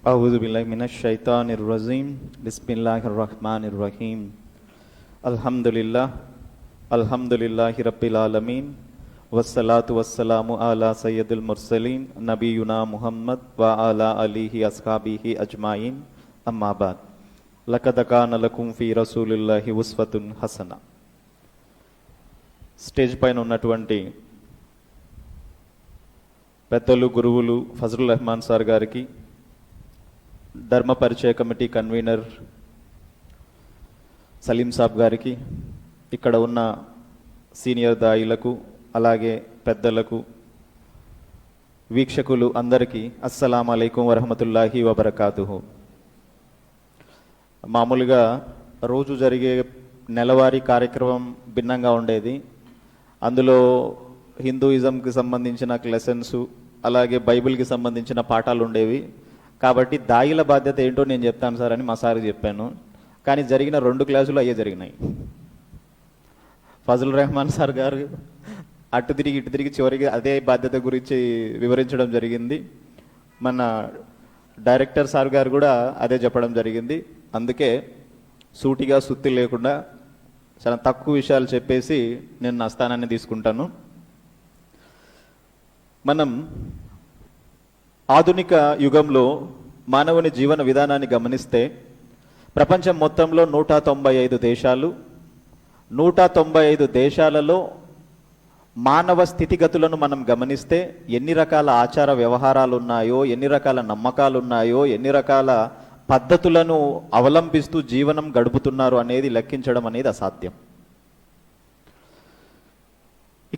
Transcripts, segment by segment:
అఊజు బిల్లాహి మినష్ షైతానిర్ రజీమ్. బిస్మిల్లాహిర్ రహ్మానిర్ రహీం. అల్హమ్దులిల్లాహి రబ్బిల్ ఆలమీన్. వస్సలాతు వస్సలాము అలా సయ్యదుల్ ముర్సలీన్ నబీయునా ముహమ్మద్ వ అలా అలీహి అస్హాబిహి అజ్మాయిన్. అమ్మా బాద్. లకద్ కాన లకుం ఫీ రసూలిల్లాహి ఉస్వతున్ హసన. స్టేజ్ పైన ఉన్నటువంటి పెద్దలు, గురువులు ఫజలుర్ రెహమాన్ సార్ గారికి, ధర్మ పరిచయ కమిటీ కన్వీనర్ సలీం సాబ్ గారికి, ఇక్కడ ఉన్న సీనియర్ దాయిలకు, అలాగే పెద్దలకు, వీక్షకులు అందరికీ అస్సలాము అలైకుం వరహమతుల్లాహి వబరకాతుహు. మామూలుగా రోజు జరిగే నెలవారీ కార్యక్రమం భిన్నంగా ఉండేది. అందులో హిందూయిజంకి సంబంధించిన లెసన్స్, అలాగే బైబిల్కి సంబంధించిన పాఠాలు ఉండేవి. కాబట్టి దాయిల బాధ్యత ఏంటో నేను చెప్తాను సార్ అని మా సార్కి చెప్పాను. కానీ జరిగిన 2 క్లాసులు అయ్యే జరిగినాయి. ఫజలుర్ రెహమాన్ సార్ గారు అటు తిరిగి ఇటు తిరిగి చివరికి అదే బాధ్యత గురించి వివరించడం జరిగింది. మన డైరెక్టర్ సార్ గారు కూడా అదే చెప్పడం జరిగింది. అందుకే సూటిగా సుత్తి లేకుండా చాలా తక్కువ విషయాలు చెప్పేసి నేను నా స్థానాన్ని తీసుకుంటాను. మనం ఆధునిక యుగంలో మానవుని జీవన విధానాన్ని గమనిస్తే ప్రపంచం మొత్తంలో 195 దేశాలు, 195 దేశాలలో మానవ స్థితిగతులను మనం గమనిస్తే ఎన్ని రకాల ఆచార వ్యవహారాలు ఉన్నాయో, ఎన్ని రకాల నమ్మకాలు ఉన్నాయో, ఎన్ని రకాల పద్ధతులను అవలంబిస్తూ జీవనం గడుపుతున్నారు అనేది లెక్కించడం అనేది అసాధ్యం.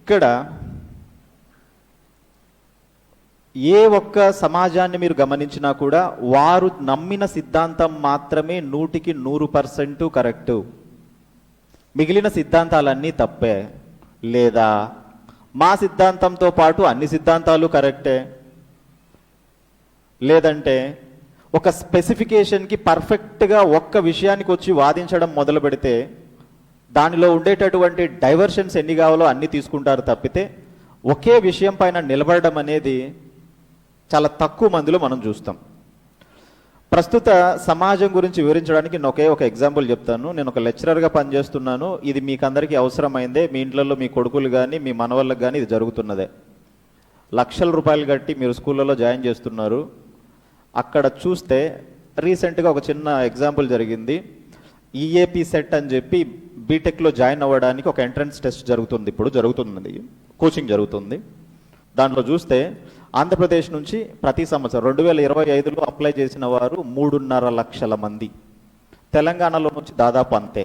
ఇక్కడ ఏ ఒక్క సమాజాన్ని మీరు గమనించినా కూడా వారు నమ్మిన సిద్ధాంతం మాత్రమే 100% కరెక్టు, మిగిలిన సిద్ధాంతాలన్నీ తప్పే. లేదా మా సిద్ధాంతంతో పాటు అన్ని సిద్ధాంతాలు కరెక్టే, లేదంటే ఒక స్పెసిఫికేషన్కి పర్ఫెక్ట్గా ఒక్క విషయానికి వచ్చి వాదించడం మొదలు పెడితే దానిలో ఉండేటటువంటి డైవర్షన్స్ ఎన్ని కావాలో అన్ని తీసుకుంటారు తప్పితే ఒకే విషయం పైన నిలబడడం అనేది చాలా తక్కువ మందిలో మనం చూస్తాం. ప్రస్తుత సమాజం గురించి వివరించడానికి నేను ఒకే ఒక ఎగ్జాంపుల్ చెప్తాను. నేను ఒక లెక్చరర్గా పనిచేస్తున్నాను. ఇది మీకు అందరికీ అవసరమైందే. మీ ఇంట్లో మీ కొడుకులు కానీ మీ మనవళ్ళకి కానీ ఇది జరుగుతున్నదే. లక్షల రూపాయలు కట్టి మీరు స్కూళ్ళలో జాయిన్ చేస్తున్నారు. అక్కడ చూస్తే రీసెంట్గా ఒక చిన్న ఎగ్జాంపుల్ జరిగింది. ఈఏపీ సెట్ అని చెప్పి బీటెక్లో జాయిన్ అవ్వడానికి ఒక ఎంట్రన్స్ టెస్ట్ జరుగుతుంది. ఇప్పుడు జరుగుతుంది, కోచింగ్ జరుగుతుంది. దాంట్లో చూస్తే ఆంధ్రప్రదేశ్ నుంచి ప్రతి సంవత్సరం 2025లో అప్లై చేసిన వారు 3.5 లక్షల మంది, తెలంగాణలో నుంచి దాదాపు అంతే.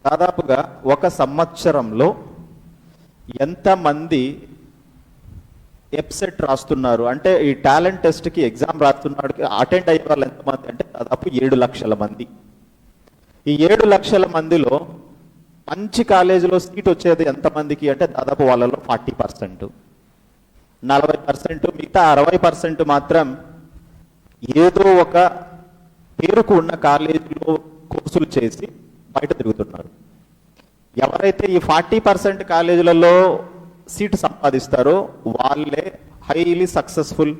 దాదాపుగా ఒక సంవత్సరంలో ఎంతమంది ఎప్సెట్ రాస్తున్నారు అంటే ఈ టాలెంట్ టెస్ట్కి ఎగ్జామ్ రాస్తున్నాడు అటెండ్ అయ్యే వాళ్ళు ఎంతమంది అంటే దాదాపు 7 లక్షల మంది. ఈ 7 లక్షల మందిలో మంచి కాలేజీలో సీట్ వచ్చేది ఎంతమందికి అంటే దాదాపు వాళ్ళలో 40%, 40%, మిగతా 60% మాత్రం ఏదో ఒక పేరుకు ఉన్న కాలేజీలో కోర్సులు చేసి బయట తిరుగుతున్నారు. ఎవరైతే ఈ 40% కాలేజీలలో సీటు సంపాదిస్తారో వాళ్ళే హైలీ సక్సెస్ఫుల్.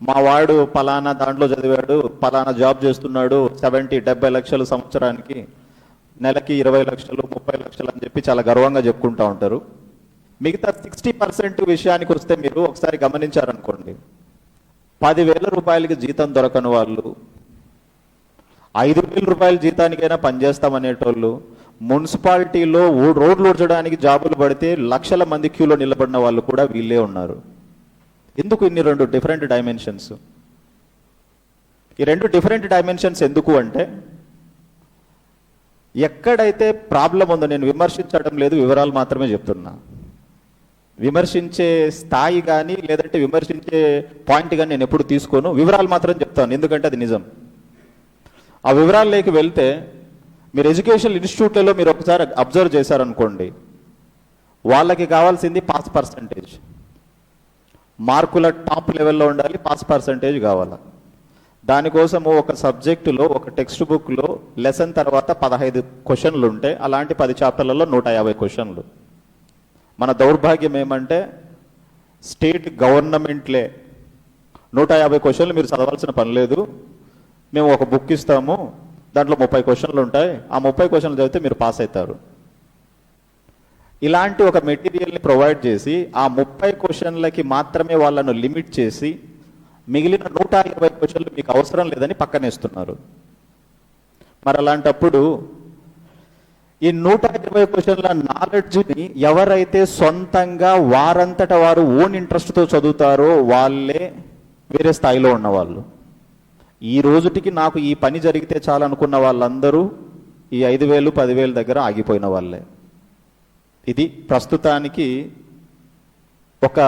మా వాడు పలానా దాంట్లో చదివాడు, పలానా జాబ్ చేస్తున్నాడు, 70-70 లక్షలు సంవత్సరానికి, నెలకి 20 లక్షలు 30 లక్షలు అని చెప్పి చాలా గర్వంగా చెప్పుకుంటూ ఉంటారు. మిగతా 60% విషయానికి వస్తే మీరు ఒకసారి గమనించారనుకోండి, 10,000 రూపాయలకి జీతం దొరకని వాళ్ళు, 5,000 రూపాయల జీతానికైనా పనిచేస్తామనేటోళ్ళు, మున్సిపాలిటీలో రోడ్లు ఊడ్చడానికి జాబులు పడితే లక్షల మంది క్యూలో నిలబడిన వాళ్ళు కూడా వీళ్ళే ఉన్నారు. ఎందుకు ఇన్ని 2 డిఫరెంట్ డైమెన్షన్స్? ఈ 2 డిఫరెంట్ డైమెన్షన్స్ ఎందుకు అంటే ఎక్కడైతే ప్రాబ్లం ఉందో, నేను విమర్శించడం లేదు, వివరాలు మాత్రమే చెప్తున్నా. విమర్శించే స్థాయి కానీ లేదంటే విమర్శించే పాయింట్ కానీ నేను ఎప్పుడు తీసుకోను, వివరాలు మాత్రం చెప్తాను, ఎందుకంటే అది నిజం. ఆ వివరాల్లోకి వెళ్తే మీరు ఎడ్యుకేషన్ ఇన్స్టిట్యూట్లలో మీరు ఒకసారి అబ్జర్వ్ చేశారనుకోండి, వాళ్ళకి కావాల్సింది పాస్ పర్సంటేజ్, మార్కుల టాప్ లెవెల్లో ఉండాలి, పాస్ పర్సంటేజ్ కావాలి. దానికోసము ఒక సబ్జెక్టులో ఒక టెక్స్ట్ బుక్లో లెసన్ తర్వాత 15 క్వశ్చన్లు ఉంటే అలాంటి 10 చాప్టర్లలో 150 క్వశ్చన్లు. మన దౌర్భాగ్యం ఏమంటే స్టేట్ గవర్నమెంట్లే 150 క్వశ్చన్లు మీరు చదవాల్సిన పని లేదు, మేము ఒక బుక్ ఇస్తాము, దాంట్లో 30 క్వశ్చన్లు ఉంటాయి, ఆ 30 క్వశ్చన్లు చదివితే మీరు పాస్ అవుతారు. ఇలాంటి ఒక మెటీరియల్ని ప్రొవైడ్ చేసి ఆ 30 క్వశ్చన్లకి మాత్రమే వాళ్ళను లిమిట్ చేసి మిగిలిన 120 క్వశ్చన్లు మీకు అవసరం లేదని పక్కనేస్తున్నారు. మరి అలాంటప్పుడు ఈ 120 క్వశ్చన్ల నాలెడ్జ్ని ఎవరైతే సొంతంగా వారంతట వారు ఓన్ ఇంట్రెస్ట్తో చదువుతారో వాళ్ళే వేరే స్థాయిలో ఉన్నవాళ్ళు. ఈ రోజుటికి నాకు ఈ పని జరిగితే చాలనుకున్న వాళ్ళందరూ ఈ 5,000 10,000 దగ్గర ఆగిపోయిన వాళ్ళే. ఇది ప్రస్తుతానికి ఒక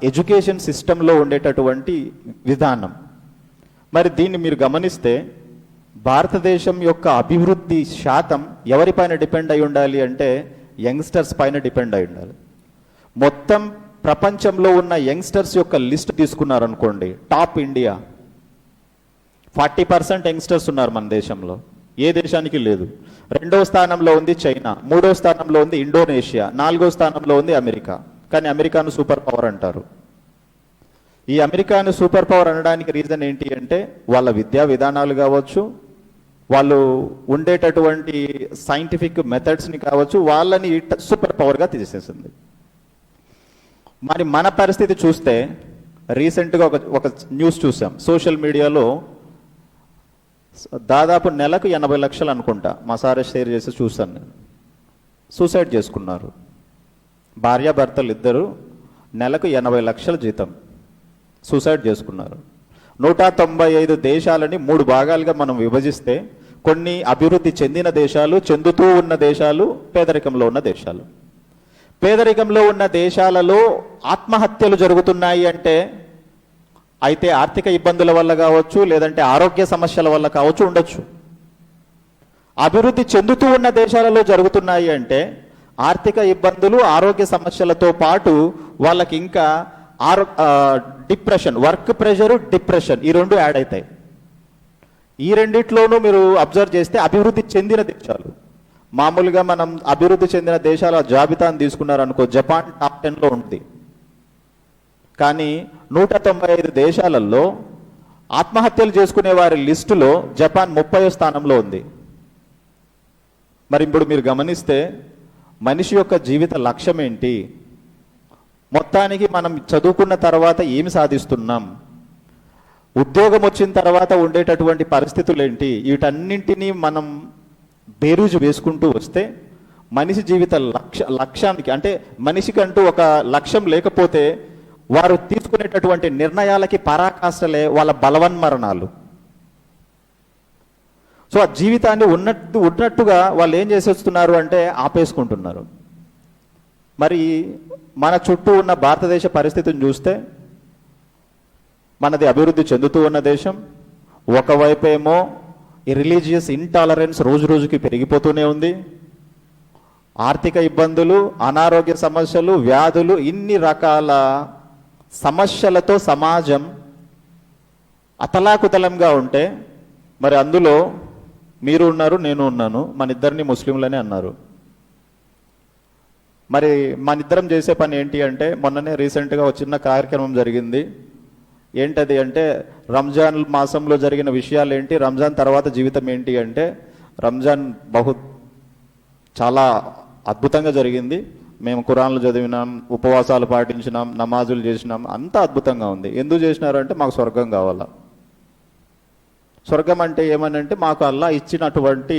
ఎడ్యుకేషన్ సిస్టంలో ఉండేటటువంటి విధానం. మరి దీన్ని మీరు గమనిస్తే భారతదేశం యొక్క అభివృద్ధి శాతం ఎవరిపైన డిపెండ్ అయి ఉండాలి అంటే యంగ్స్టర్స్ పైన డిపెండ్ అయి ఉండాలి. మొత్తం ప్రపంచంలో ఉన్న యంగ్స్టర్స్ యొక్క లిస్ట్ తీసుకున్నారనుకోండి, టాప్ ఇండియా 40% యంగ్స్టర్స్ ఉన్నారు మన దేశంలో, ఏ దేశానికి లేదు. 2వ స్థానంలో ఉంది చైనా, 3వ స్థానంలో ఉంది ఇండోనేషియా, 4వ స్థానంలో ఉంది అమెరికా. కానీ అమెరికాను సూపర్ పవర్ అంటారు. ఈ అమెరికాను సూపర్ పవర్ అనడానికి రీజన్ ఏంటి అంటే వాళ్ళ విద్యా విధానాలు కావచ్చు, వాళ్ళు ఉండేటటువంటి సైంటిఫిక్ మెథడ్స్ని కావచ్చు, వాళ్ళని సూపర్ పవర్గా తీసేసింది. మరి మన పరిస్థితి చూస్తే రీసెంట్గా ఒక న్యూస్ చూసాం సోషల్ మీడియాలో. దాదాపు నెలకు 80 లక్షలు అనుకుంటా, మా సారే షేర్ చేసి చూసాను నేను. సూసైడ్ చేసుకున్నారు భార్యాభర్తలు ఇద్దరు, నెలకు 80 లక్షల జీతం, సూసైడ్ చేసుకున్నారు. 195 దేశాలని 3 భాగాలుగా మనం విభజిస్తే కొన్ని అభివృద్ధి చెందిన దేశాలు, చెందుతూ ఉన్న దేశాలు, పేదరికంలో ఉన్న దేశాలు. పేదరికంలో ఉన్న దేశాలలో ఆత్మహత్యలు జరుగుతున్నాయి అంటే అయితే ఆర్థిక ఇబ్బందుల వల్ల కావచ్చు, లేదంటే ఆరోగ్య సమస్యల వల్ల కావచ్చు, ఉండొచ్చు. అభివృద్ధి చెందుతూ ఉన్న దేశాలలో జరుగుతున్నాయి అంటే ఆర్థిక ఇబ్బందులు, ఆరోగ్య సమస్యలతో పాటు వాళ్ళకి ఇంకా డిప్రెషన్, వర్క్ ప్రెషరు, డిప్రెషన్, ఈ 2 యాడ్ అవుతాయి. ఈ రెండిట్లోనూ మీరు అబ్జర్వ్ చేస్తే అభివృద్ధి చెందిన దేశాలు, మామూలుగా మనం అభివృద్ధి చెందిన దేశాల జాబితాను తీసుకున్నారనుకో, జపాన్ టాప్ 10లో ఉంది. కానీ 195 దేశాలలో ఆత్మహత్యలు చేసుకునే వారి లిస్టులో జపాన్ 30వ స్థానంలో ఉంది. మరి ఇప్పుడు మీరు గమనిస్తే మనిషి యొక్క జీవిత లక్ష్యం ఏంటి, మొత్తానికి మనం చదువుకున్న తర్వాత ఏమి సాధిస్తున్నాం, ఉద్యోగం వచ్చిన తర్వాత ఉండేటటువంటి పరిస్థితులు ఏంటి, వీటన్నింటినీ మనం బేరీజు వేసుకుంటూ వస్తే మనిషి జీవిత లక్ష్యానికి అంటే మనిషికంటూ ఒక లక్ష్యం లేకపోతే వారు తీసుకునేటటువంటి నిర్ణయాలకి పరాకాష్ఠలే వాళ్ళ బలవన్మరణాలు. సో ఆ జీవితాన్ని ఉన్నట్టుగా వాళ్ళు ఏం చేసేస్తున్నారు అంటే ఆపేసుకుంటున్నారు. మరి మన చుట్టూ ఉన్న భారతదేశ పరిస్థితిని చూస్తే మనది అభివృద్ధి చెందుతూ ఉన్న దేశం. ఒకవైపేమో ఈ రిలీజియస్ ఇంటాలరెన్స్ రోజు రోజుకి పెరిగిపోతూనే ఉంది. ఆర్థిక ఇబ్బందులు, అనారోగ్య సమస్యలు, వ్యాధులు, ఇన్ని రకాల సమస్యలతో సమాజం అతలాకుతలంగా ఉంటే మరి అందులో మీరు ఉన్నారు, నేను ఉన్నాను, మన ఇద్దరిని ముస్లింలనే అన్నారు. మరి మన ఇద్దరం చేసే పని ఏంటి అంటే మొన్ననే రీసెంట్గా ఒక చిన్న కార్యక్రమం జరిగింది. ఏంటది అంటే రంజాన్ మాసంలో జరిగిన విషయాలు ఏంటి, రంజాన్ తర్వాత జీవితం ఏంటి అంటే రంజాన్ చాలా అద్భుతంగా జరిగింది. మేము ఖురాన్లు చదివినాం, ఉపవాసాలు పాటించినాం, నమాజులు చేసినాం, అంతా అద్భుతంగా ఉంది. ఎందుకు చేసినారంటే మాకు స్వర్గం కావాలా. స్వర్గం అంటే ఏమనంటే మాకు అల్లా ఇచ్చినటువంటి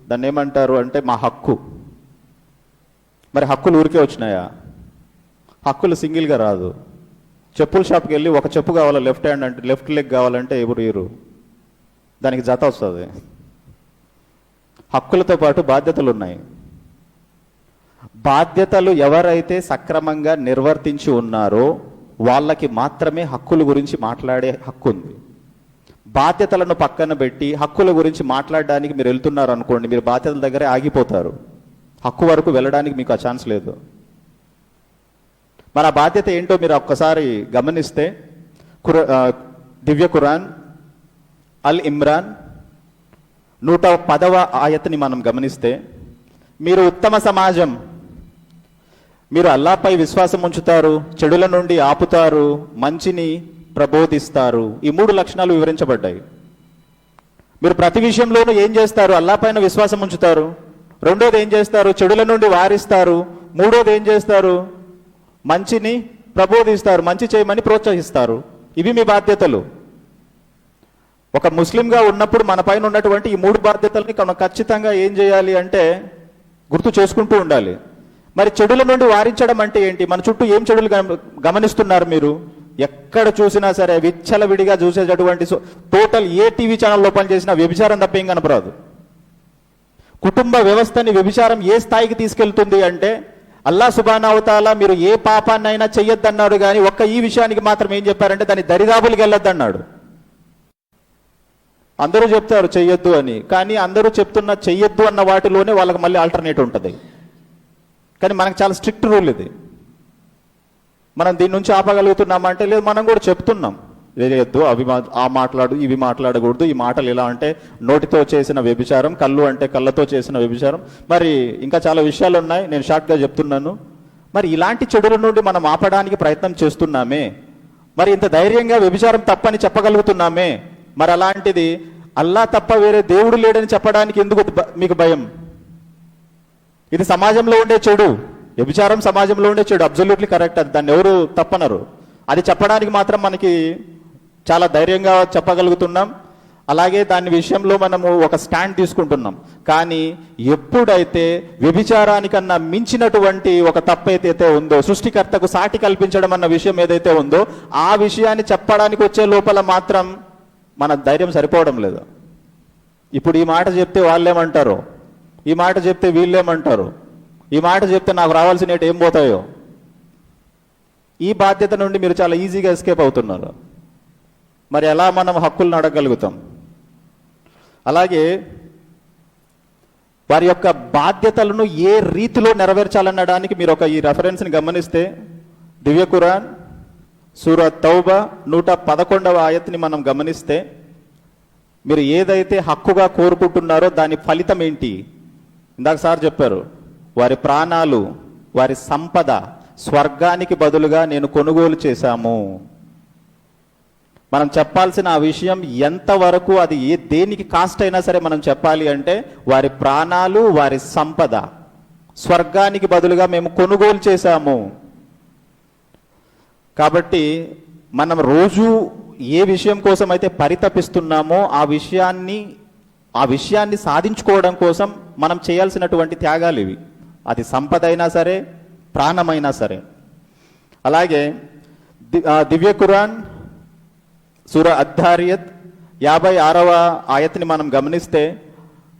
దాన్ని ఏమంటారు అంటే మా హక్కు. మరి హక్కులు ఊరికే వచ్చినాయా? హక్కులు సింగిల్గా రాదు. చెప్పుల షాప్కి వెళ్ళి ఒక చెప్పు కావాలా, లెఫ్ట్ హ్యాండ్ అంటే లెఫ్ట్ లెగ్ కావాలంటే ఎవరు ఇరు, దానికి జత వస్తుంది. హక్కులతో పాటు బాధ్యతలు ఉన్నాయి. బాధ్యతలు ఎవరైతే సక్రమంగా నిర్వర్తించి ఉన్నారో వాళ్ళకి మాత్రమే హక్కుల గురించి మాట్లాడే హక్కు ఉంది. బాధ్యతలను పక్కన పెట్టి హక్కుల గురించి మాట్లాడడానికి మీరు వెళ్తున్నారు అనుకోండి, మీరు బాధ్యతల దగ్గరే ఆగిపోతారు. హక్కు వరకు వెళ్ళడానికి మీకు ఆ ఛాన్స్ లేదు. మన బాధ్యత ఏంటో మీరు ఒక్కసారి గమనిస్తే దివ్య ఖురాన్ అల్ ఇమ్రాన్ 110వ ఆయతని మనం గమనిస్తే, మీరు ఉత్తమ సమాజం, మీరు అల్లాపై విశ్వాసం ఉంచుతారు, చెడుల నుండి ఆపుతారు, మంచిని ప్రబోధిస్తారు. ఈ 3 లక్షణాలు వివరించబడ్డాయి. మీరు ప్రతి విషయంలోనూ ఏం చేస్తారు? అల్లా పైన విశ్వాసం ఉంచుతారు. రెండోది ఏం చేస్తారు? చెడుల నుండి వారిస్తారు. మూడోది ఏం చేస్తారు? మంచిని ప్రబోధిస్తారు, మంచి చేయమని ప్రోత్సహిస్తారు. ఇవి మీ బాధ్యతలు. ఒక ముస్లింగా ఉన్నప్పుడు మన పైన ఉన్నటువంటి ఈ 3 బాధ్యతల్ని మనం ఖచ్చితంగా ఏం చేయాలి అంటే గుర్తు చేసుకుంటూ ఉండాలి. మరి చెడుల నుండి వారించడం అంటే ఏంటి? మన చుట్టూ ఏం చెడులు గమనిస్తున్నారు మీరు? ఎక్కడ చూసినా సరే విచ్చలవిడిగా చూసేటటువంటి టోటల్ ఏ టీవీ ఛానల్ ఓపెన్ చేసినా వ్యభిచారం తప్ప ఏం కనపరాదు. కుటుంబ వ్యవస్థని వ్యభిచారం ఏ స్థాయికి తీసుకెళ్తుంది అంటే అల్లా సుబ్హానహు వ తఆలా మీరు ఏ పాపాన్నైనా చెయ్యొద్దన్నాడు, కానీ ఒక్క ఈ విషయానికి మాత్రం ఏం చెప్పారంటే దాని దరిదాపులకి వెళ్ళొద్దన్నాడు. అందరూ చెప్తారు చెయ్యొద్దు అని, కానీ అందరూ చెప్తున్న చెయ్యొద్దు అన్న వాటిలోనే వాళ్ళకి మళ్ళీ ఆల్టర్నేట్ ఉంటుంది. కానీ మనకు చాలా స్ట్రిక్ట్ రూల్ ఇది. మనం దీని నుంచి ఆపగలుగుతున్నామంటే లేదు, మనం కూడా చెప్తున్నాం వేయద్దు, అవి ఆ మాట్లాడు, ఇవి మాట్లాడకూడదు, ఈ మాటలు ఎలా అంటే నోటితో చేసిన వ్యభిచారం, కళ్ళు అంటే కళ్ళతో చేసిన వ్యభిచారం, మరి ఇంకా చాలా విషయాలు ఉన్నాయి, నేను షార్ట్గా చెప్తున్నాను. మరి ఇలాంటి చెడుల నుండి మనం ఆపడానికి ప్రయత్నం చేస్తున్నామే, మరి ఇంత ధైర్యంగా వ్యభిచారం తప్పని చెప్పగలుగుతున్నామే, మరి అలాంటిది అల్లా తప్ప వేరే దేవుడు లేడని చెప్పడానికి ఎందుకు మీకు భయం? ఇది సమాజంలో ఉండే చెడు, వ్యభిచారం సమాజంలో ఉండే చెడు, అబ్సల్యూట్లీ కరెక్ట్. అది దాన్ని ఎవరు తప్పనరు. అది చెప్పడానికి మాత్రం మనకి చాలా ధైర్యంగా చెప్పగలుగుతున్నాం. అలాగే దాని విషయంలో మనము ఒక స్టాండ్ తీసుకుంటున్నాం. కానీ ఎప్పుడైతే వ్యభిచారానికన్నా మించినటువంటి ఒక తప్పు ఏదైతే ఉందో, సృష్టికర్తకు సాటి కల్పించడం అన్న విషయం ఏదైతే ఉందో, ఆ విషయాన్ని చెప్పడానికి వచ్చే లోపల మాత్రం మన ధైర్యం సరిపోవడం లేదు. ఇప్పుడు ఈ మాట చెప్తే వాళ్ళేమంటారో, ఈ మాట చెప్తే వీళ్ళేమంటారు, ఈ మాట చెప్తే నాకు రావాల్సినవి ఏం పోతాయో, ఈ బాధ్యత నుండి మీరు చాలా ఈజీగా ఎస్కేప్ అవుతున్నారు. మరి ఎలా మనం హక్కులను అడగగలుగుతాం? అలాగే వారి యొక్క బాధ్యతలను ఏ రీతిలో నెరవేర్చాలనడానికి మీరు ఈ రెఫరెన్స్ని గమనిస్తే, దివ్య ఖురాన్ సూరా తౌబా 111వ ఆయత్ని మనం గమనిస్తే, మీరు ఏదైతే హక్కుగా కోరుకుంటున్నారో దాని ఫలితం ఏంటి? ఇందాక సార్ చెప్పారు, వారి ప్రాణాలు, వారి సంపద స్వర్గానికి బదులుగా నేను కొనుగోలు చేశాము. మనం చెప్పాల్సిన ఆ విషయం ఎంతవరకు, అది దేనికి కాస్ట్ అయినా సరే మనం చెప్పాలి అంటే, వారి ప్రాణాలు, వారి సంపద స్వర్గానికి బదులుగా మేము కొనుగోలు చేశాము. కాబట్టి మనం రోజు ఏ విషయం కోసం అయితే పరితపిస్తున్నామో ఆ విషయాన్ని సాధించుకోవడం కోసం మనం చేయాల్సినటువంటి త్యాగాలు ఇవి. అది సంపద అయినా సరే, ప్రాణమైనా సరే. అలాగే దివ్య ఖురాన్ సూరా అద్దారియత్ 56వ ఆయత్ని మనం గమనిస్తే,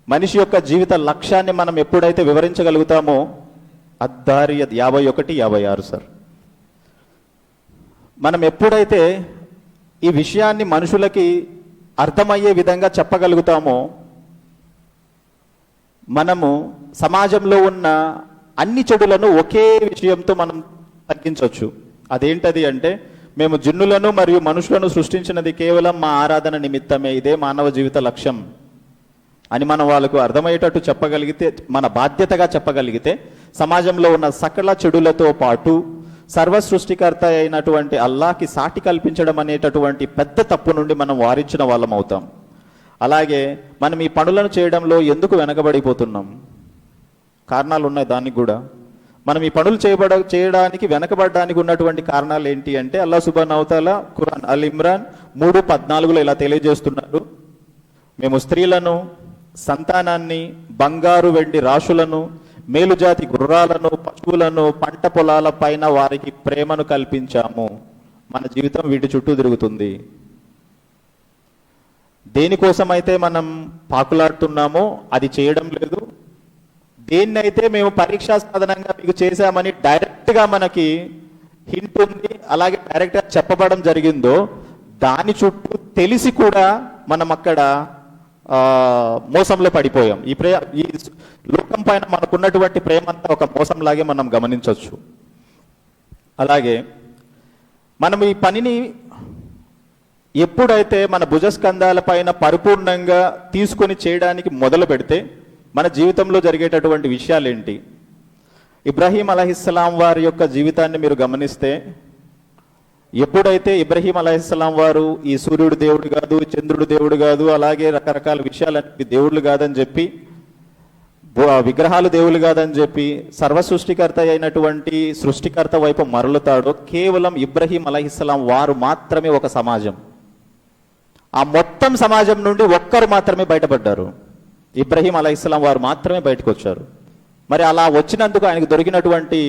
మనిషి యొక్క జీవిత లక్ష్యాన్ని మనం ఎప్పుడైతే వివరించగలుగుతామో, అద్దారియత్ 51, 56 సార్, మనం ఎప్పుడైతే ఈ విషయాన్ని మనుషులకి అర్థమయ్యే విధంగా చెప్పగలుగుతామో, మనము సమాజంలో ఉన్న అన్ని చెడులను ఒకే విషయంతో మనం తగ్గించవచ్చు. అదేంటది అంటే, మేము జిన్నులను మరియు మనుషులను సృష్టించినది కేవలం మా ఆరాధన నిమిత్తమే, ఇదే మానవ జీవిత లక్ష్యం అని మనం వాళ్ళకు అర్థమయ్యేటట్టు చెప్పగలిగితే, మన బాధ్యతగా చెప్పగలిగితే, సమాజంలో ఉన్న సకల చెడులతో పాటు సర్వ సృష్టికర్త అయినటువంటి అల్లాకి సాటి కల్పించడం అనేటటువంటి పెద్ద తప్పు నుండి మనం వారించిన వాళ్ళం అవుతాం. అలాగే మనం ఈ పనులను చేయడంలో ఎందుకు వెనకబడిపోతున్నాం? కారణాలు ఉన్నాయి దానికి కూడా. మనం ఈ పనులు చేయడానికి వెనకబడడానికి ఉన్నటువంటి కారణాలు ఏంటి అంటే, అల్లాహ్ సుబ్హానహు వ తఆలా ఖురాన్ అల్ ఇమ్రాన్ 3:14లో ఇలా తెలియజేస్తున్నారు, మేము స్త్రీలను, సంతానాన్ని, బంగారు వెండి రాశులను, మేలుజాతి గుర్రాలను, పశువులను, పంట పొలాల పైన వారికి ప్రేమను కల్పించాము. మన జీవితం వీటి చుట్టూ తిరుగుతుంది. దేనికోసమైతే మనం పాకులాడుతున్నామో అది చేయడం లేదు. దేన్నైతే మేము పరీక్షా సాధనంగా మీకు చేశామని డైరెక్ట్గా మనకి హింట్ ఉంది, అలాగే డైరెక్ట్గా చెప్పబడడం జరిగిందో, దాని చుట్టూ తెలిసి కూడా మనం అక్కడ మోసంలో పడిపోయాం. ఈ లోకం పైన మనకున్నటువంటి ప్రేమ అంతా ఒక మోసంలాగే మనం గమనించవచ్చు. అలాగే మనం ఈ పనిని ఎప్పుడైతే మన భుజస్కంధాల పైన పరిపూర్ణంగా తీసుకొని చేయడానికి మొదలు పెడితే మన జీవితంలో జరిగేటటువంటి విషయాలేంటి? ఇబ్రాహీం అలైహిస్సలాం వారి యొక్క జీవితాన్ని మీరు గమనిస్తే, ఎప్పుడైతే ఇబ్రహీం అలైహిస్సలాం వారు ఈ సూర్యుడు దేవుడు కాదు, చంద్రుడు దేవుడు కాదు, అలాగే రకరకాల విషయాలన్నీ దేవుళ్ళు కాదని చెప్పి, విగ్రహాలు దేవుళ్ళు కాదని చెప్పి సర్వ సృష్టికర్త అయినటువంటి సృష్టికర్త వైపు మరలుతాడో, కేవలం ఇబ్రహీం అలైహిస్సలాం వారు మాత్రమే ఒక సమాజం. ఆ మొత్తం సమాజం నుండి ఒక్కరు మాత్రమే బయటపడ్డారు. ఇబ్రహీం అలైహిస్సలాం వారు మాత్రమే బయటకు వచ్చారు. మరి అలా వచ్చినందుకు ఆయనకు దొరికినటువంటి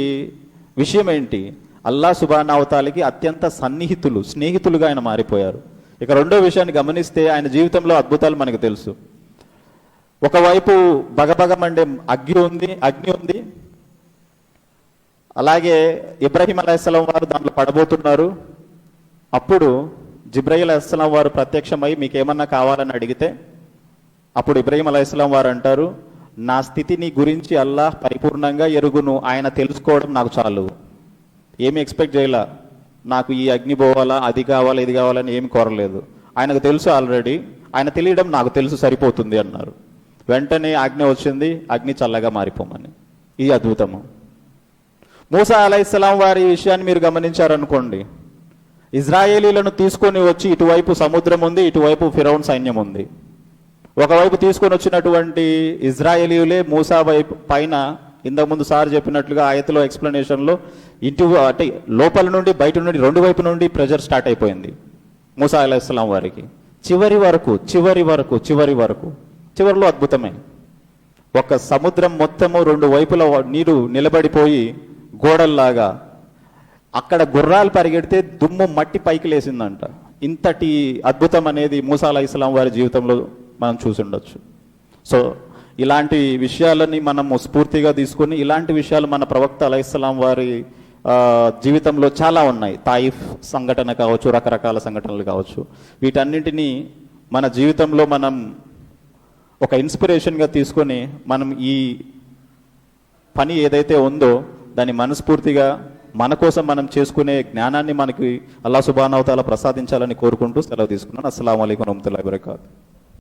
విషయం ఏంటి? అల్లా సుబ్హానహు వతాలకి అత్యంత స్నేహితులుగా ఆయన మారిపోయారు. ఇక రెండో విషయాన్ని గమనిస్తే ఆయన జీవితంలో అద్భుతాలు మనకు తెలుసు. ఒకవైపు బగబగమండే అగ్ని ఉంది, అలాగే ఇబ్రహీం అలైహిస్సలాం వారు దాంట్లో పడబోతున్నారు. అప్పుడు జిబ్రయీల్ అలైహిస్సలాం వారు ప్రత్యక్షమై మీకేమన్నా కావాలని అడిగితే, అప్పుడు ఇబ్రహీం అలైహిస్సలాం వారు అంటారు, నా స్థితిని గురించి అల్లాహ్ పరిపూర్ణంగా ఎరుగును, ఆయన తెలుసుకోవడం నాకు చాలు. ఏమి ఎక్స్పెక్ట్ చేయాల, నాకు ఈ అగ్ని పోవాలా, అది కావాలా, ఇది కావాలని ఏమి కోరలేదు. ఆయనకు తెలుసు ఆల్రెడీ, ఆయన తెలియడం నాకు తెలుసు, సరిపోతుంది అన్నారు. వెంటనే ఆజ్ఞ వచ్చింది, అగ్ని చల్లగా మారిపోమని. ఇది అద్భుతము. మూసా అలైహిస్సలాం వారి విషయాన్ని మీరు గమనించారనుకోండి, ఇజ్రాయేలీలను తీసుకొని వచ్చి ఇటువైపు సముద్రం ఉంది, ఇటువైపు ఫిరౌన్ సైన్యం ఉంది. ఒకవైపు తీసుకొని వచ్చినటువంటి ఇజ్రాయేలీలే మూసా వైపు పైన, ఇంతకుముందు సార్ చెప్పినట్లుగా ఆయతలో ఎక్స్ప్లెనేషన్లో అంటే లోపల నుండి బయట నుండి రెండు వైపు నుండి ప్రెజర్ స్టార్ట్ అయిపోయింది మూసా అలైహిస్సలాం వారికి. చివరిలో అద్భుతమే, ఒక సముద్రం మొత్తము రెండు వైపుల నీరు నిలబడిపోయి గోడల్లాగా, అక్కడ గుర్రాలు పరిగెడితే దుమ్ము మట్టి పైకి లేసిందంట. ఇంతటి అద్భుతం అనేది మూసా అలైహిస్సలాం వారి జీవితంలో మనం చూసి ఉండొచ్చు. సో ఇలాంటి విషయాలని మనము స్ఫూర్తిగా తీసుకొని, ఇలాంటి విషయాలు మన ప్రవక్త అలైహిస్సలాం వారి జీవితంలో చాలా ఉన్నాయి. తాయిఫ్ సంఘటన కావచ్చు, రకరకాల సంఘటనలు కావచ్చు, వీటన్నింటినీ మన జీవితంలో మనం ఒక ఇన్స్పిరేషన్గా తీసుకొని మనం ఈ పని ఏదైతే ఉందో దాన్ని మనస్ఫూర్తిగా మన కోసం మనం చేసుకునే జ్ఞానాన్ని మనకి అల్లాహ్ సుబ్హానహు వతాలా ప్రసాదించాలని కోరుకుంటూ సెలవు తీసుకున్నాను. అస్సలాము అలైకుం వరహ్మతుల్లాహి వబరకాతుహు.